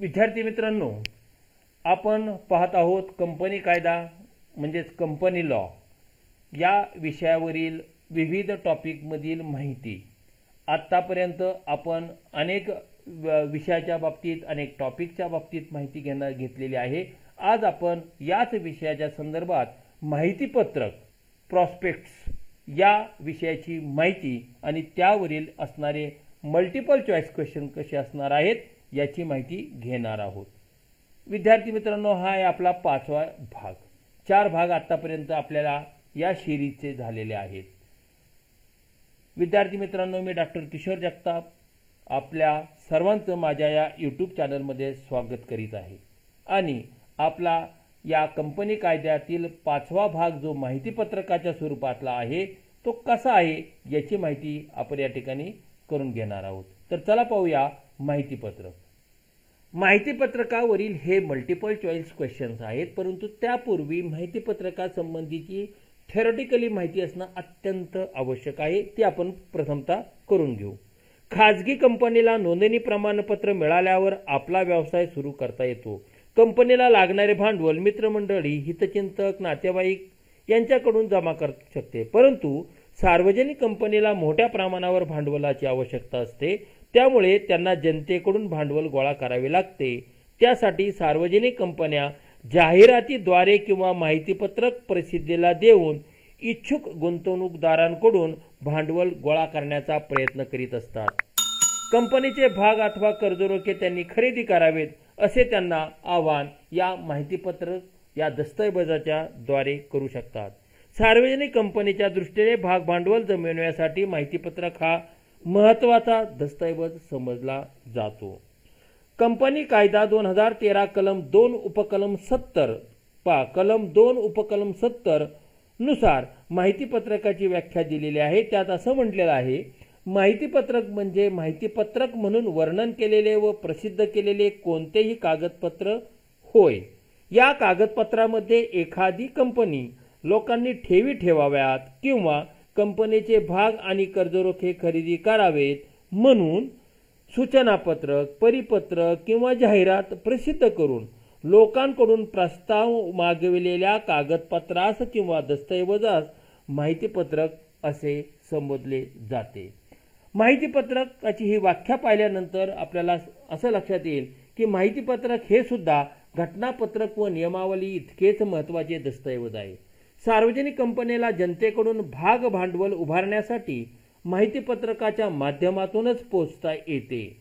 विद्यार्थी मित्रांनो, आपण पाहत आहोत कंपनी कायदा म्हणजेच कंपनी लॉ या विषयावरील विविध टॉपिकमधील माहिती। आतापर्यंत आपण अनेक विषयाच्या बाबतीत अनेक टॉपिकच्या बाबतीत माहिती घेतलेली आहे। आज आपण याच विषयाच्या संदर्भात माहितीपत्रक प्रॉस्पेक्ट्स या विषयाची माहिती आणि त्यावरील असणारे मल्टिपल चॉईस क्वेश्चन कसे असणार आहेत याची माहिती घेणार आहोत। विद्यार्थी मित्रांनो, हा आहे आपला 5वा भाग। 4 भाग आतापर्यंत आपल्याला या सिरीजचे झालेले आहेत। विद्यार्थी मित्रांनो, मी डॉक्टर किशोर जगताप आपल्या सर्वांचं माझ्या या YouTube चॅनलमध्ये स्वागत करीत आहे आणि आपला या कंपनी कायद्यातील 5वा भाग जो माहितीपत्रकाच्या स्वरूपातला आहे तो कसा आहे याची माहिती आपण या ठिकाणी करून घेणार आहोत। तर चला पाहूया माहितीपत्रक। माहितीपत्रकावरील हे मल्टिपल चॉईस क्वेश्चन्स आहेत, परंतु त्यापूर्वी माहितीपत्रकासंबंधीची थेरॉटिकली माहिती असणं अत्यंत आवश्यक आहे, ती आपण प्रथमतः करून घेऊ। खाजगी कंपनीला नोंदणी प्रमाणपत्र मिळाल्यावर आपला व्यवसाय सुरू करता येतो। कंपनीला लागणारे भांडवल मित्रमंडळी, हितचिंतक, नातेवाईक यांच्याकडून जमा करू शकते, परंतु सार्वजनिक कंपनीला मोठ्या प्रमाणावर भांडवलाची आवश्यकता असते, त्यामुळे त्यांना जनतेकडून भांडवल गोळा करावे लागते। त्यासाठी सार्वजनिक कंपन्या जाहिरातीद्वारे किंवा माहितीपत्रक प्रसिद्धीला देऊन इच्छुक गुंतवणूकदारांकडून भांडवल गोळा करण्याचा प्रयत्न करीत असतात। कंपनीचे भाग अथवा कर्जरोखे त्यांनी खरेदी करावेत असे त्यांना आवाहन या माहितीपत्रक या दस्तऐवजाच्या द्वारे करू शकतात। सार्वजनिक कंपनीच्या दृष्टीने भाग भांडवल जमविण्यासाठी माहितीपत्रक हा महत्त्वाचा दस्तऐवज समजला जातो। कंपनी कायदा 2013 कलम 2 उपकलम 70 कलम 2 उपकलम 70 नुसार माहितीपत्रकाची व्याख्या दिलेली आहे। त्यात असं म्हटलेलं आहे, माहितीपत्रक म्हणजे माहितीपत्रक म्हणून वर्णन केलेले व प्रसिद्ध केलेले कोणतेही कागदपत्र होय। या कागदपत्रामध्ये एखादी कंपनी लोकांनी ठेवी ठेवाव्यात किंवा कंपनीचे भाग आणि कर्जरोखे खरेदी करावेत म्हणून सूचनापत्रक, परिपत्रक किंवा जाहिरात प्रसिद्ध करून लोकांकडून प्रस्ताव मागविलेल्या कागदपत्रास किंवा दस्तऐवजास माहितीपत्रक असे संबोधले जाते। माहितीपत्रकाची ही व्याख्या पाहिल्यानंतर आपल्याला असं लक्षात येईल की माहितीपत्रक हे सुद्धा घटनापत्रक व नियमावली इतकेच महत्त्वाचे दस्तऐवज आहे। सार्वजनिक कंपनीला जनतेकडून भाग भांडवल उभारण्यासाठी माहितीपत्रकाच्या माध्यमातूनच पोहोचता येते।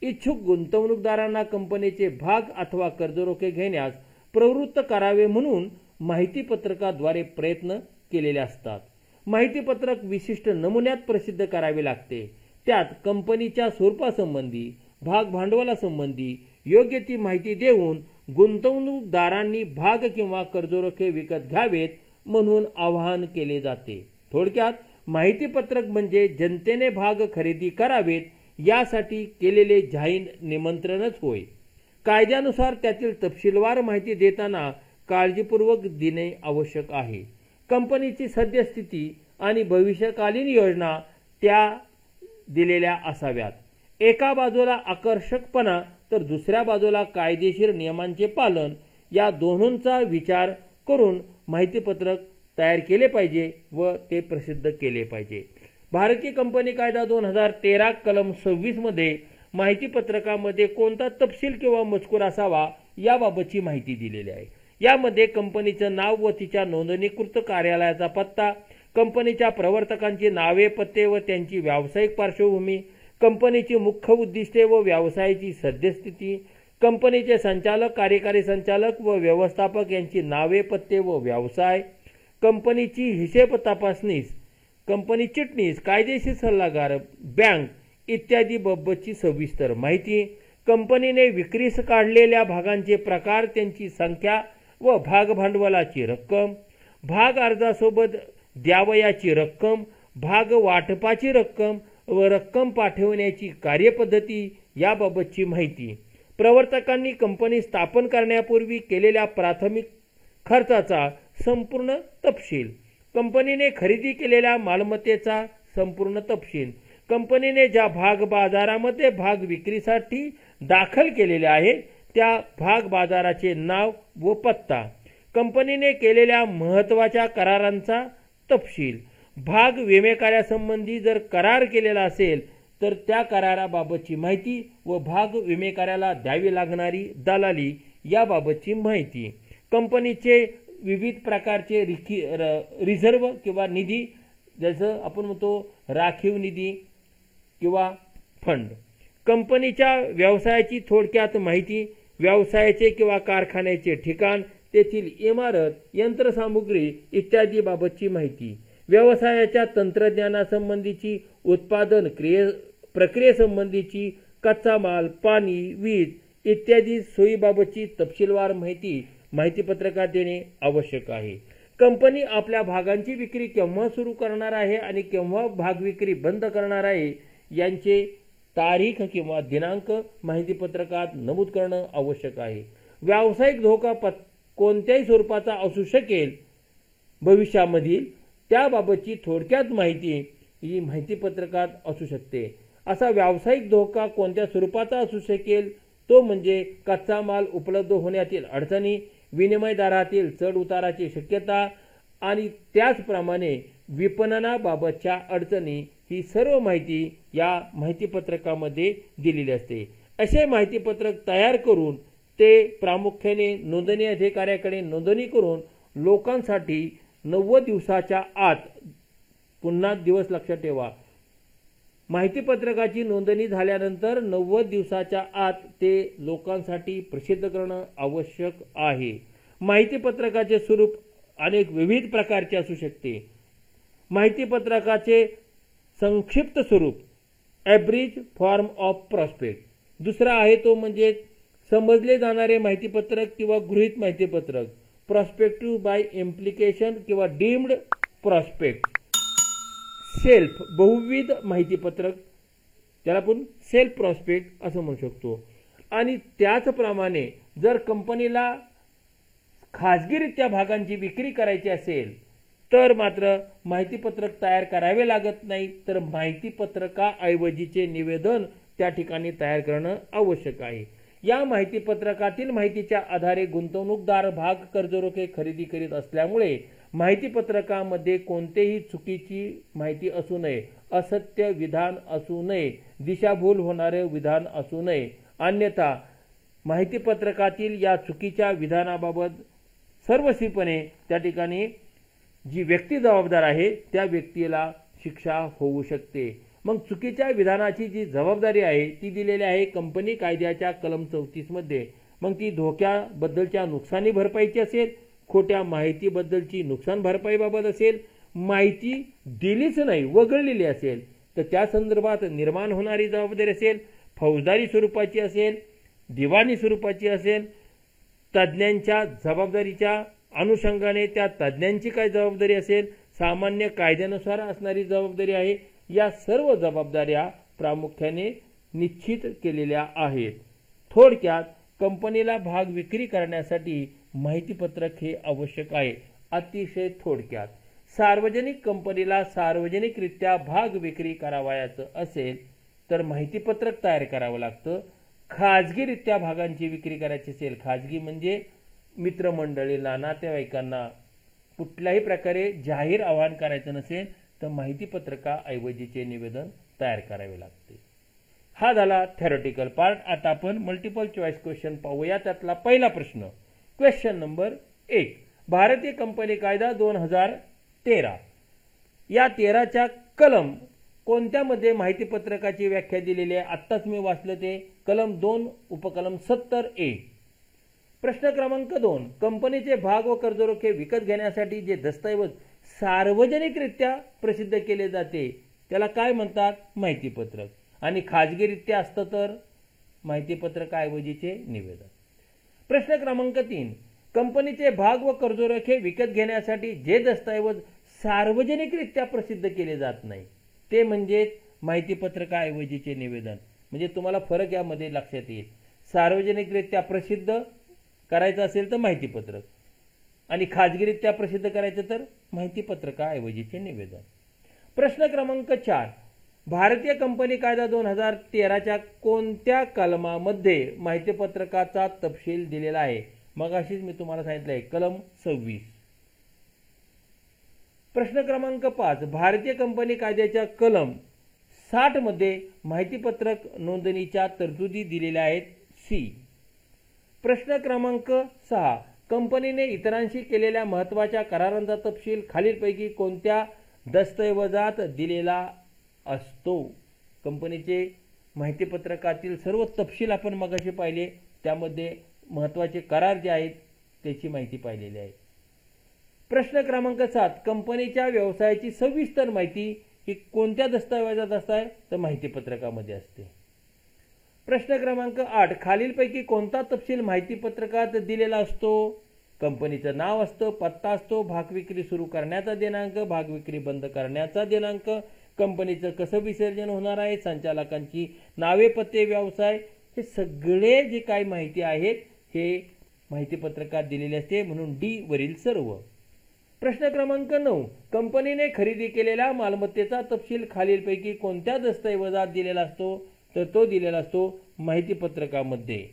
इच्छुक गुंतवणूकदारांना कंपनीचे भाग अथवा कर्जरोखे घेण्यास प्रवृत्त करावे म्हणून माहितीपत्रकाद्वारे प्रयत्न केलेले असतात। माहितीपत्रक विशिष्ट नमुन्यात प्रसिद्ध करावे लागते। त्यात कंपनीच्या स्वरूपासंबंधी, भाग भांडवलासंबंधी योग्य ती माहिती देऊन गुंतवणूकदारांनी भाग किंवा कर्जरोखे विकत घ्यावेत म्हणून आवाहन केले जाते। थोडक्यात माहितीपत्रक म्हणजे जनतेने भाग खरेदी करावेत यासाठी केलेले जाहीर निमंत्रणच होय। कायद्यानुसार त्यातील तपशीलवार माहिती देताना काळजीपूर्वक देणे आवश्यक आहे। कंपनीची सद्यस्थिती आणि भविष्यकालीन योजना त्या दिलेल्या असाव्यात। एका बाजूला आकर्षकपणा तर दुसऱ्या बाजूला कायदेशीर नियमांचे पालन या दोन्हींचा विचार करून माहितीपत्रक तयार केले पाहिजे व ते प्रसिद्ध केले पाहिजे। भारतीय कंपनी कायदा 2013 कलम 26 मध्ये माहितीपत्रकामध्ये कोणता तपशील किंवा मजकूर असावा याबाबतची माहिती दिलेली आहे। यामध्ये कंपनीचं नाव व तिच्या नोंदणीकृत कार्यालयाचा पत्ता, कंपनीच्या प्रवर्तकांची नावे, पत्ते व त्यांची व्यावसायिक पार्श्वभूमी, कंपनीची मुख्य उद्दिष्टे व व्यवसायाची सद्यस्थिती, कंपनीचे संचालक, कार्यकारी संचालक व व्यवस्थापक यांची नावे, पत्ते व व्यवसाय, कंपनीची हिशेब तपासणीस, कंपनी चिटणीस, कायदेशीर सल्लागार, बँक इत्यादी बाबतची सविस्तर माहिती, कंपनीने विक्रीस काढलेल्या भागांचे प्रकार, त्यांची संख्या व भाग भांडवलाची रक्कम, भाग अर्जासोबत द्यावयाची रक्कम, भाग वाटपाची रक्कम व रक्कम पाठवण्याची कार्यपद्धती याबाबतची माहिती, प्रवर्तकांनी कंपनी स्थापन करण्यापूर्वी केलेल्या प्राथमिक खर्चाचा संपूर्ण तपशील, कंपनीने खरेदी केलेल्या मालमत्तेचा संपूर्ण तपशील, कंपनीने ज्या भाग बाजारामध्ये भाग विक्रीसाठी दाखल केलेले आहेत त्या भाग बाजाराचे नाव व पत्ता, कंपनीने केलेल्या महत्त्वाच्या करारांचा तपशील, भाग विमेकऱ्यासंबंधी जर करार केलेला असेल तर त्या कराराबाबतची माहिती व भाग विमेकऱ्याला द्यावी लागणारी दलाली याबाबतची माहिती, कंपनीचे विविध प्रकारचे रिझर्व्ह किंवा निधी, जसं आपण म्हणतो राखीव निधी किंवा फंड, कंपनीच्या व्यवसायाची थोडक्यात माहिती, व्यवसायाचे किंवा कारखान्याचे ठिकाण, तेथील इमारत, यंत्रसामुग्री इत्यादी बाबतची माहिती, व्यवसायाच्या तंत्रज्ञानासंबंधीची, उत्पादन प्रक्रियेसंबंधीची, कच्चा माल, पाणी, वीज इत्यादी सोयीबाबतची तपशीलवार माहिती माहितीपत्रकात देणे आवश्यक आहे. कंपनी आपल्या भागांची विक्री केव्हा सुरू करणार आहे आणि केव्हा भाग विक्री बंद करणार आहे यांचे तारीख किंवा दिनांक माहितीपत्रकात नमूद करणं आवश्यक आहे. व्यावसायिक धोका कोणत्याही स्वरूपाचा असू शकेल भविष्यामधील त्याबाबतची थोडक्यात माहिती ही माहितीपत्रकात असू शकते. असा व्यावसायिक धोका कोणत्या स्वरूपाचा असू शकेल तो म्हणजे कच्चा माल उपलब्ध होण्यातील अडचणी, विनिमय दरातील चढ उताराची शक्यता आणि त्याचप्रमाणे विपणनाबाबतच्या अडचणी, ही सर्व माहिती या माहितीपत्रकामध्ये दिलेली असते. असे माहितीपत्रक तयार करून ते प्रामुख्याने नोंदणी अधिकाऱ्याकडे नोंदणी करून लोकांसाठी 90 दिवसाच्या आत, पुन्हा दिवस लक्षात ठेवा, माहितीपत्रकाची नोंदणी झाल्यानंतर 90 दिवसाच्या आत ते लोकांसाठी प्रसिद्ध करणं आवश्यक आहे. माहितीपत्रकाचे स्वरूप अनेक विविध प्रकारचे असू शकते. माहितीपत्रकाचे संक्षिप्त स्वरूप ॲब्रिज फॉर्म ऑफ प्रॉस्पेक्ट, दुसरा आहे तो म्हणजे समजले जाणारे माहितीपत्रक किंवा गृहीत माहितीपत्रक, प्रॉस्पेक्टिव्ह बाय इम्प्लिकेशन किंवा डीम्ड प्रॉस्पेक्ट, सेल्फ बहुविध माहितीपत्रक, त्याला आपण सेल्फ प्रॉस्पेक्ट असं म्हणू शकतो. आणि त्याचप्रमाणे जर कंपनीला खाजगीरित्या भागांची विक्री करायची असेल तर मात्र माहितीपत्रक तयार करावे लागत नाही, तर माहितीपत्रकाऐवजीचे निवेदन त्या ठिकाणी तयार करणं आवश्यक आहे. या माहितीपत्रकातील माहितीच्या आधारे गुंतवणूकदार भाग कर्जरोखे खरेदी करीत असल्यामुळे माहितीपत्रकामध्ये कोणतेही चुकीची माहिती असू नये, असत्य विधान असू नये, दिशाभूल होणारे विधान असू नये, अन्यथा माहितीपत्रकातील या चुकीच्या विधानाबाबत सर्वस्वीपणे त्या ठिकाणी जी व्यक्ती जबाबदार आहे त्या व्यक्तीला शिक्षा होऊ शकते. मग चुकीच्या विधानाची जी जबाबदारी आहे ती दिलेली आहे कंपनी कायद्याच्या कलम 34 मध्ये. मग ती धोक्याबद्दलच्या नुकसानी भरपाईची असेल, खोट्या माहितीबद्दलची नुकसान भरपाईबाबत असेल, माहिती दिलीच नाही वगळलेली असेल तर त्या संदर्भात निर्माण होणारी जबाबदारी असेल, फौजदारी स्वरूपाची असेल, दिवाणी स्वरूपाची असेल, तज्ज्ञांच्या जबाबदारीच्या अनुषंगाने त्या तज्ज्ञांची काय जबाबदारी असेल, सामान्य कायद्यानुसार असणारी जबाबदारी आहे, या सर्व जबाबदाऱ्या प्रामुख्याने निश्चित केलेल्या आहेत. थोडक्यात कंपनीला भाग विक्री करण्यासाठी माहितीपत्रक हे आवश्यक आहे. अतिशय थोडक्यात, सार्वजनिक कंपनीला सार्वजनिकरित्या भाग विक्री करावयाचं असेल तर माहितीपत्रक तयार करावं लागतं. खाजगीरित्या भागांची विक्री करायची असेल, खाजगी म्हणजे मित्रमंडळींना, नातेवाईकांना कुठल्याही प्रकारे जाहीर आवाहन करायचं नसेल तर माहितीपत्रकाऐवजीचे निवेदन तयार करावे लागते. हा झाला थेरॉटिकल पार्ट. आता आपण मल्टिपल चॉईस क्वेश्चन पाहूया. त्यातला पहिला प्रश्न, क्वेश्चन नंबर 1, भारतीय कंपनी कायदा 2013 या 13च्या कलम कोणत्यामध्ये माहितीपत्रकाची व्याख्या दिलेली आहे? आत्ताच मी वाचलं ते कलम 2 उपकलम 70A. प्रश्न क्रमांक 2, कंपनीचे भाग व कर्जरोखे विकत घेण्यासाठी जे दस्तऐवज सार्वजनिकरित्या प्रसिद्ध केले जाते त्याला काय म्हणतात? माहितीपत्रक. आणि खाजगीरित्या असतं तर माहितीपत्रकाऐवजीचे निवेदन. प्रश्न क्रमांक 3, कंपनीचे भाग व कर्जरोखे विकत घेण्यासाठी जे दस्तऐवज सार्वजनिकरित्या प्रसिद्ध केले जात नाही ते म्हणजे माहितीपत्रकाऐवजीचे निवेदन. म्हणजे तुम्हाला फरक यामध्ये लक्षात येईल. सार्वजनिकरित्या प्रसिद्ध करायचं असेल तर माहितीपत्रक आणि खाजगीरित्या प्रसिद्ध करायचं तर माहितीपत्रकाऐवजीचे निवेदन. प्रश्न क्रमांक 4, भारतीय कंपनी कायदा 2013च्या कोणत्या कलमामध्ये माहितीपत्रकाचा तपशील दिलेला आहे? मगाशीच मी तुम्हाला सांगितलं आहे, कलम 26. प्रश्न क्रमांक 5, भारतीय कंपनी कायद्याच्या कलम 60 मध्ये माहितीपत्रक नोंदणीच्या तरतुदी दिलेल्या आहेत. सी. प्रश्न क्रमांक 6, कंपनीने इतरांशी केलेल्या महत्त्वाच्या करारांचा तपशील खालीलपैकी कोणत्या दस्तऐवजात दिलेला असतो? कंपनीचे माहितीपत्रकातील सर्व तपशील आपण मगाशी पाहिले, त्यामध्ये महत्त्वाचे करार जे आहेत त्याची माहिती पाहिलेली आहे. प्रश्न क्रमांक 7, कंपनीच्या व्यवसायाची सविस्तर माहिती ही कोणत्या दस्तऐवजात असते? तर माहितीपत्रकामध्ये असते. प्रश्न क्रमांक 8, खालीलपैकी कोणता तपशील माहितीपत्रकात दिलेला असतो? कंपनीचं नाव असतं, पत्ता असतो, भागविक्री सुरू करण्याचा दिनांक, भागविक्री बंद करण्याचा दिनांक, कंपनीचं कसं विसर्जन होणार आहे, संचालकांची नावे, पत्ते, व्यवसाय, हे सगळे जे काही माहिती आहेत हे माहितीपत्रकात दिलेले असते, म्हणून डी वरील सर्व. प्रश्न क्रमांक 9, कंपनीने खरेदी केलेल्या मालमत्तेचा तपशील खालीलपैकी कोणत्या दस्तऐवजात दिलेला असतो? तर तो दिलेला असतो माहितीपत्रकामध्ये.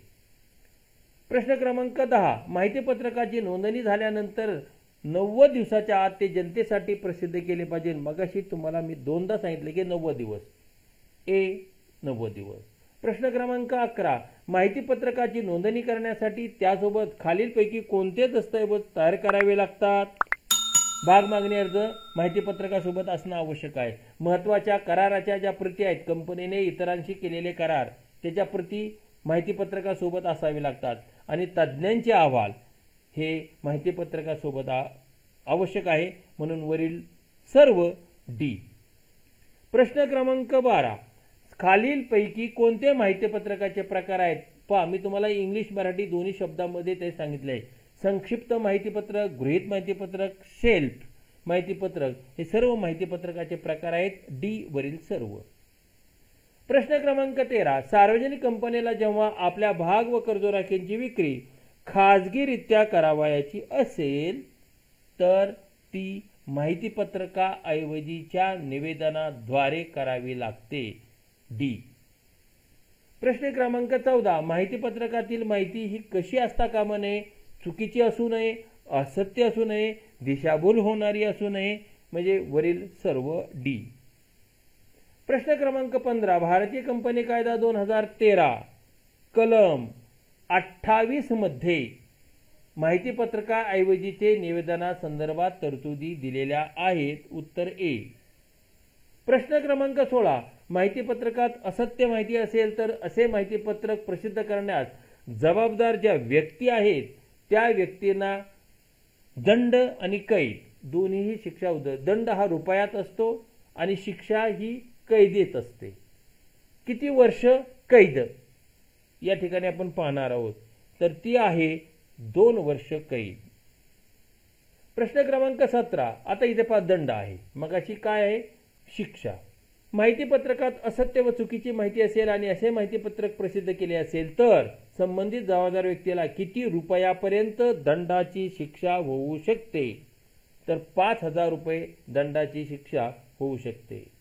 प्रश्न क्रमांक 10, माहितीपत्रकाची नोंदणी झाल्यानंतर 90 दिवसाच्या आत ते जनतेसाठी प्रसिद्ध केले पाहिजे. मगाशी तुम्हाला मी दोनदा सांगितले की 90 दिवस. ए 90 दिवस. प्रश्न क्रमांक 11, माहितीपत्रकाची नोंदणी करण्यासाठी त्यासोबत खालीलपैकी कोणते दस्तऐवज तयार करावे लागतात? भाग मागणी अर्ज माहितीपत्रकासोबत असणं आवश्यक आहे. महत्त्वाच्या कराराच्या ज्या प्रती आहेत, कंपनीने इतरांशी केलेले करार, त्याच्या प्रती माहितीपत्रकासोबत असावे लागतात. आणि तज्ज्ञांचे अहवाल हे माहितीपत्रकासोबत आवश्यक आहे, म्हणून वरील सर्व डी. प्रश्न क्रमांक 12, खालीलपैकी कोणते माहितीपत्रकाचे प्रकार आहेत? पहा, मी तुम्हाला इंग्लिश मराठी दोन्ही शब्दांमध्ये ते सांगितले आहे. संक्षिप्त माहितीपत्रक, गृहीत माहितीपत्रक, शेल्फ माहितीपत्रक, हे सर्व माहितीपत्रकाचे प्रकार आहेत. डी वरील सर्व. प्रश्न क्रमांक 13, सार्वजनिक कंपनीला जेव्हा आपल्या भाग व कर्जरोख्यांची विक्री खाजगीरित्या करावयाची असेल तर ती माहितीपत्रकाऐवजीच्या निवेदनाद्वारे करावी लागते. डी. प्रश्न क्रमांक 14, माहितीपत्रकातील माहिती ही कशी असता कामा नये? चुकीची असू नये, असत्य असू नये, दिशाभूल होणारी असू नये, म्हणजे वरील सर्व डी. प्रश्न क्रमांक 15, भारतीय कंपनी कायदा 2013 कलम 28 मध्ये माहितीपत्रकाऐवजीचे निवेदनासंदर्भात तरतुदी दिलेल्या आहेत. उत्तर ए. प्रश्न क्रमांक 16, माहितीपत्रकात असत्य माहिती असेल तर असे माहितीपत्रक प्रसिद्ध करण्यास जबाबदार ज्या व्यक्ती आहेत त्या व्यक्तींना दंड आणि कैद दोन्हीही शिक्षा होते. दंड हा रुपयात असतो आणि शिक्षा ही कैदेत असते. किती वर्ष कैद या ठिकाणी आपण पाहणार आहोत, तर ती आहे 2 वर्ष कैद. प्रश्न क्रमांक 17, आता इथे पहा दंड आहे, मग अशी काय आहे? शिक्षा. माहितीपत्रकात असत्य व चुकीची माहिती असेल आणि असे माहितीपत्रक प्रसिद्ध केले असेल तर संबंधित जबाबदार व्यक्तीला किती रुपयापर्यंत दंडाची शिक्षा होऊ शकते? तर 5,000 रुपये दंडाची शिक्षा होऊ शकते.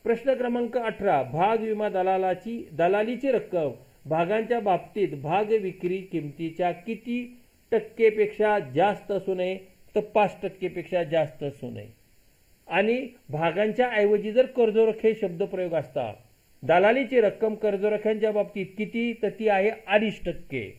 प्रश्न क्रमांक 18, भाग विमा दलालीची रक्कम भागांच्या बाबतीत भाग विक्री किमतीच्या किती टक्केपेक्षा जास्त असू नये? तर 5% पेक्षा जास्त असू नये. आणि भागांच्या ऐवजी जर कर्जरोखे शब्दप्रयोग असता, दलालीची रक्कम कर्जरोख्यांच्या बाबतीत किती? तर ती आहे 2.5%.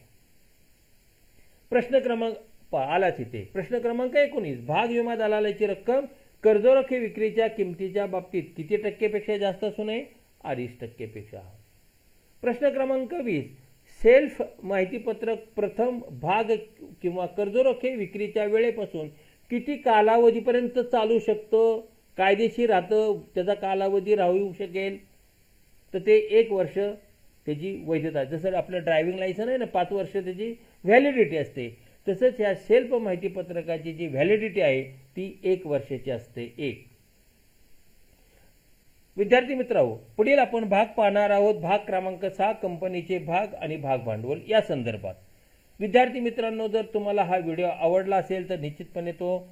प्रश्न क्रमांक आलाच इथे. प्रश्न क्रमांक 19, भाग विमा दलालीची रक्कम कर्जरोखे विक्रीच्या किमतीच्या बाबतीत किती टक्केपेक्षा जास्त असू नये? 2.5% पेक्षा. प्रश्न क्रमांक 20, सेल्फ माहितीपत्रक प्रथम भाग किंवा कर्जरोखे विक्रीच्या वेळेपासून किती कालावधीपर्यंत चालू शकतं? कायदेशीर राहतं, त्याचा कालावधी राहू शकेल तर ते 1 वर्ष त्याची वैधता. जसं आपलं ड्रायव्हिंग लायसन आहे ना, 5 वर्ष त्याची व्हॅलिडिटी असते, तसंच ह्या सेल्फ माहितीपत्रकाची जी व्हॅलिडिटी आहे ती 1 वर्षाची असते. 1. विद्यार्थी मित्रांनो, पुढील आपण भाग पाहणार आहोत. भाग क्रमांक 6, कंपनीचे भाग आणि भाग भांडवल या संदर्भात. विद्यार्थी मित्रांनो, जर तुम्हाला हा व्हिडिओ आवडला असेल तर निश्चितपणे तो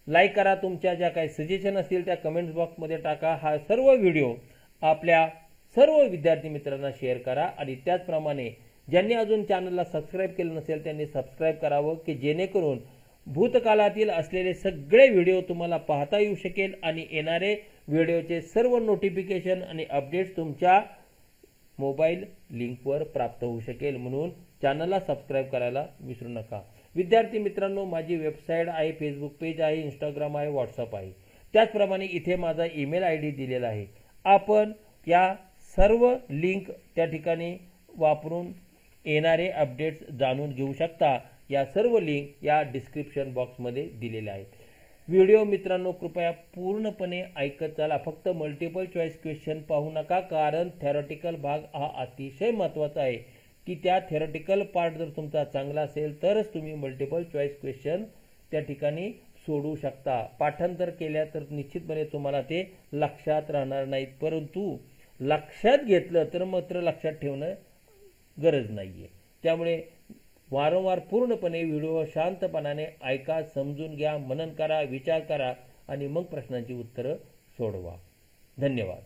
लाईक करा, तुमच्या ज्या काही सजेशन असतील त्या कमेंट्स बॉक्समध्ये टाका. हा सर्व व्हिडिओ आपल्या सर्व विद्यार्थी मित्रांना शेअर करा आणि त्याचप्रमाणे ज्यांनी अजून चॅनलला सबस्क्राईब केलं नसेल त्यांनी सबस्क्राईब करावं की जेणेकरून भूतकाळातील असलेले सगळे व्हिडिओ तुम्हाला पाहता येऊ शकेल आणि येणारे व्हिडिओचे सर्व नोटिफिकेशन आणि अपडेट्स तुमच्या मोबाईल लिंकवर प्राप्त होऊ शकेल. म्हणून चॅनलला सबस्क्राईब करायला विसरू नका. विद्यार्थी मित्रांनो, माझी वेबसाईट आहे, फेसबुक पेज आहे, इंस्टाग्राम आहे, व्हॉट्सअप आहे. त्याचप्रमाणे इथे माझा ईमेल ID दिलेला आहे. आपण या सर्व लिंक त्या ठिकाणी वापरून येणारे अपडेट्स जाणून घेऊ शकता. या सर्व लिंक या डिस्क्रिप्शन बॉक्समध्ये दिलेल्या आहेत. व्हिडिओ मित्रांनो कृपया पूर्णपणे ऐकत चला. फक्त मल्टिपल चॉईस क्वेश्चन पाहू नका, कारण थेरॉटिकल भाग हा अतिशय महत्त्वाचा आहे की त्या थेरॉटिकल पार्ट जर तुमचा चांगला असेल तरच तुम्ही मल्टिपल चॉईस क्वेश्चन त्या ठिकाणी सोडवू शकता. पाठांतर केल्या तर निश्चितपणे तुम्हाला ते लक्षात राहणार नाहीत, परंतु लक्षात घेतलं तर मात्र लक्षात ठेवणं गरज नाहीये. त्यामुळे वारंवार पूर्णपणे व्हिडिओ शांतपणाने ऐका, समजून घ्या, मनन करा, विचार करा आणि मग प्रश्नांची उत्तरं सोडवा. धन्यवाद.